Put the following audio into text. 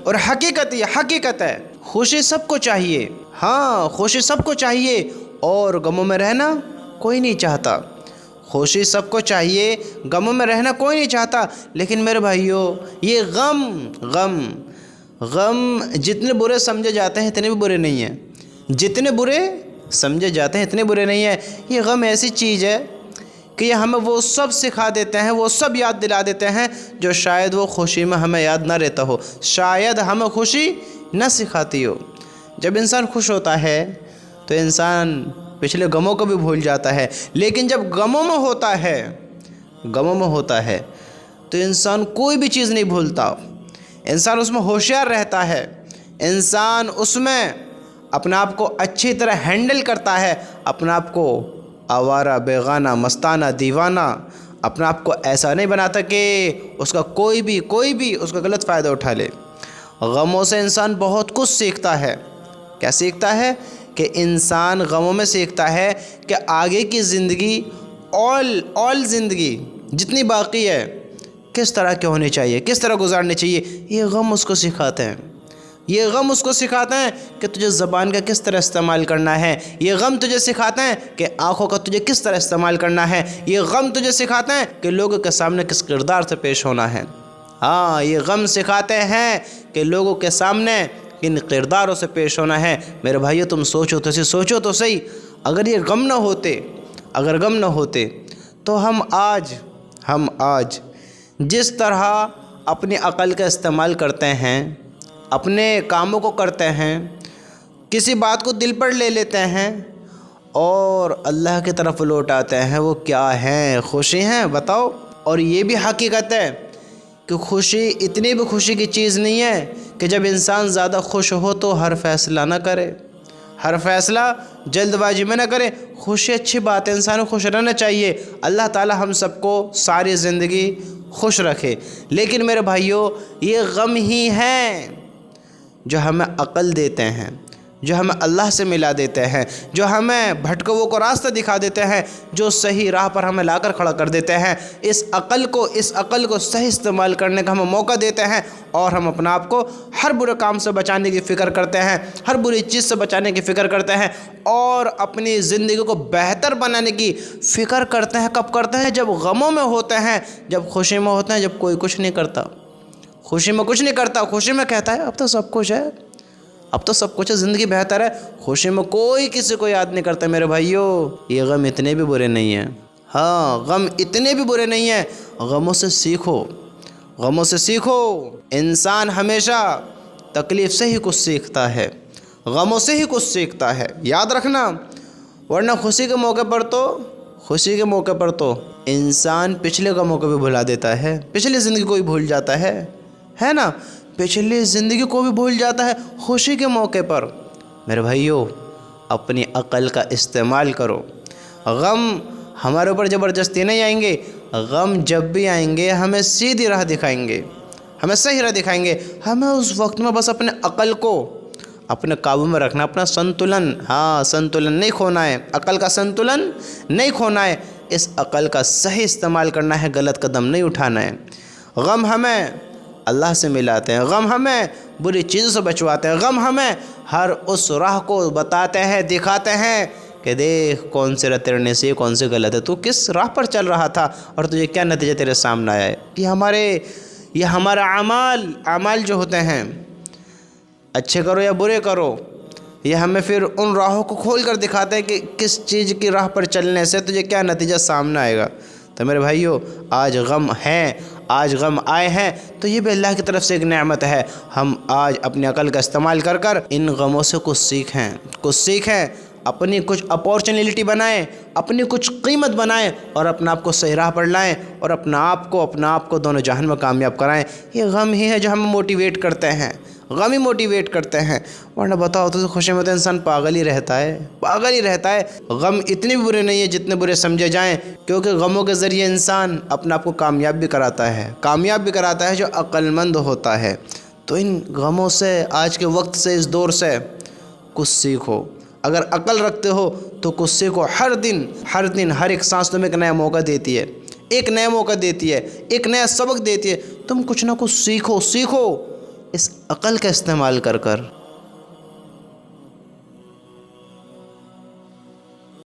اور حقیقت یہ حقیقت ہے، خوشی سب کو چاہیے، ہاں خوشی سب کو چاہیے، اور غموں میں رہنا کوئی نہیں چاہتا۔ خوشی سب کو چاہیے، غموں میں رہنا کوئی نہیں چاہتا، لیکن میرے بھائیوں یہ غم جتنے برے سمجھے جاتے ہیں اتنے بھی برے نہیں ہیں، جتنے برے سمجھے جاتے ہیں اتنے برے نہیں ہیں۔ یہ غم ایسی چیز ہے کہ یہ ہمیں وہ سب سکھا دیتے ہیں، وہ سب یاد دلا دیتے ہیں جو شاید وہ خوشی میں ہمیں یاد نہ رہتا ہو، شاید ہمیں خوشی نہ سکھاتی ہو۔ جب انسان خوش ہوتا ہے تو انسان پچھلے غموں کو بھی بھول جاتا ہے، لیکن جب غموں میں ہوتا ہے تو انسان کوئی بھی چیز نہیں بھولتا، انسان اس میں ہوشیار رہتا ہے، انسان اس میں اپنے آپ کو اچھی طرح ہینڈل کرتا ہے، اپنے آپ کو آوارہ، بیگانہ، مستانہ، دیوانہ اپنے آپ کو ایسا نہیں بناتا کہ اس کا کوئی بھی اس کا غلط فائدہ اٹھا لے۔ غموں سے انسان بہت کچھ سیکھتا ہے۔ کیا سیکھتا ہے؟ کہ انسان غموں میں سیکھتا ہے کہ آگے کی زندگی اول زندگی جتنی باقی ہے کس طرح کی ہونی چاہیے، کس طرح گزارنی چاہیے۔ یہ غم اس کو سکھاتے ہیں، یہ غم اس کو سکھاتے ہیں کہ تجھے زبان کا کس طرح استعمال کرنا ہے، یہ غم تجھے سکھاتے ہیں کہ آنکھوں کا تجھے کس طرح استعمال کرنا ہے، یہ غم تجھے سکھاتے ہیں کہ لوگوں کے سامنے کس کردار سے پیش ہونا ہے۔ ہاں یہ غم سکھاتے ہیں کہ لوگوں کے سامنے کن کرداروں سے پیش ہونا ہے۔ میرے بھائیو تم سوچو تو صحیح، اگر یہ غم نہ ہوتے تو ہم آج جس طرح اپنی عقل کا استعمال کرتے ہیں، اپنے کاموں کو کرتے ہیں، کسی بات کو دل پر لے لیتے ہیں اور اللہ کی طرف لوٹ آتے ہیں، وہ کیا ہیں؟ خوشی ہیں؟ بتاؤ۔ اور یہ بھی حقیقت ہے کہ خوشی اتنی بھی خوشی کی چیز نہیں ہے کہ جب انسان زیادہ خوش ہو تو ہر فیصلہ نہ کرے، ہر فیصلہ جلد بازی میں نہ کرے۔ خوشی اچھی بات ہے، انسان کو خوش رہنا چاہیے، اللہ تعالی ہم سب کو ساری زندگی خوش رکھے۔ لیکن میرے بھائیوں یہ غم ہی ہیں جو ہمیں عقل دیتے ہیں، جو ہمیں اللہ سے ملا دیتے ہیں، جو ہمیں بھٹکوں کو راستہ دکھا دیتے ہیں، جو صحیح راہ پر ہمیں لا کر کھڑا کر دیتے ہیں۔ اس عقل کو صحیح استعمال کرنے کا ہمیں موقع دیتے ہیں، اور ہم اپنے آپ کو ہر برے کام سے بچانے کی فکر کرتے ہیں، ہر بری چیز سے بچانے کی فکر کرتے ہیں، اور اپنی زندگی کو بہتر بنانے کی فکر کرتے ہیں۔ کب کرتے ہیں؟ جب غموں میں ہوتے ہیں، جب خوشی میں ہوتے ہیں، جب کوئی کچھ نہیں کرتا۔ خوشی میں کچھ نہیں کرتا، خوشی میں کہتا ہے اب تو سب کچھ ہے، اب تو سب کچھ ہے، زندگی بہتر ہے۔ خوشی میں کوئی کسی کو یاد نہیں کرتا۔ میرے بھائیوں یہ غم اتنے بھی برے نہیں ہیں، ہاں غم اتنے بھی برے نہیں ہیں۔ غموں سے سیکھو۔ انسان ہمیشہ تکلیف سے ہی کچھ سیکھتا ہے، غموں سے ہی کچھ سیکھتا ہے، یاد رکھنا۔ ورنہ خوشی کے موقع پر تو انسان پچھلے غموں کو بھی بھلا دیتا ہے، پچھلی زندگی کو بھی بھول جاتا ہے نا، پچھلی زندگی کو بھی بھول جاتا ہے خوشی کے موقع پر۔ میرے بھائیوں اپنی عقل کا استعمال کرو۔ غم ہمارے اوپر زبردستی نہیں آئیں گے، غم جب بھی آئیں گے ہمیں سیدھی راہ دکھائیں گے، ہمیں صحیح راہ دکھائیں گے۔ ہمیں اس وقت میں بس اپنے عقل کو اپنے قابو میں رکھنا، اپنا سنتولن نہیں کھونا ہے، عقل کا سنتولن نہیں کھونا ہے، اس عقل کا صحیح استعمال کرنا ہے، غلط قدم نہیں اٹھانا ہے۔ غم ہمیں اللہ سے ملاتے ہیں، غم ہمیں بری چیزوں سے بچواتے ہیں، غم ہمیں ہر اس راہ کو بتاتے ہیں، دکھاتے ہیں کہ دیکھ کون سے راہ تیرے نصیب، کون سے غلط ہے، تو کس راہ پر چل رہا تھا اور تجھے کیا نتیجہ تیرے سامنے آیا ہے۔ یہ ہمارا اعمال جو ہوتے ہیں، اچھے کرو یا برے کرو، یہ ہمیں پھر ان راہوں کو کھول کر دکھاتے ہیں کہ کس چیز کی راہ پر چلنے سے تجھے کیا نتیجہ سامنے آئے گا۔ تو میرے بھائیوں آج غم آئے ہیں تو یہ بھی اللہ کی طرف سے ایک نعمت ہے۔ ہم آج اپنی عقل کا استعمال کر ان غموں سے کچھ سیکھیں، اپنی کچھ اپورچنٹی بنائیں، اپنی کچھ قیمت بنائیں، اور اپنے آپ کو صحیح راہ پر لائیں، اور اپنے آپ کو دونوں جہان میں کامیاب کرائیں۔ یہ غم ہی ہے جو ہمیں موٹیویٹ کرتے ہیں، غم ہی موٹیویٹ کرتے ہیں۔ ورنہ بتاؤ تو خوشی میں تو انسان پاگل ہی رہتا ہے۔ غم اتنے بھی برے نہیں ہیں جتنے برے سمجھے جائیں، کیونکہ غموں کے ذریعے انسان اپنے آپ کو کامیاب بھی کراتا ہے جو عقل مند ہوتا ہے۔ تو ان غموں سے، آج کے وقت سے، اس دور سے کچھ سیکھو۔ اگر عقل رکھتے ہو تو کچھ سیکھو۔ ہر دن ہر ایک سانس تمہیں ایک نیا موقع دیتی ہے، ایک نیا سبق دیتی ہے۔ تم کچھ نہ کچھ سیکھو۔ اس عقل کا استعمال کر کر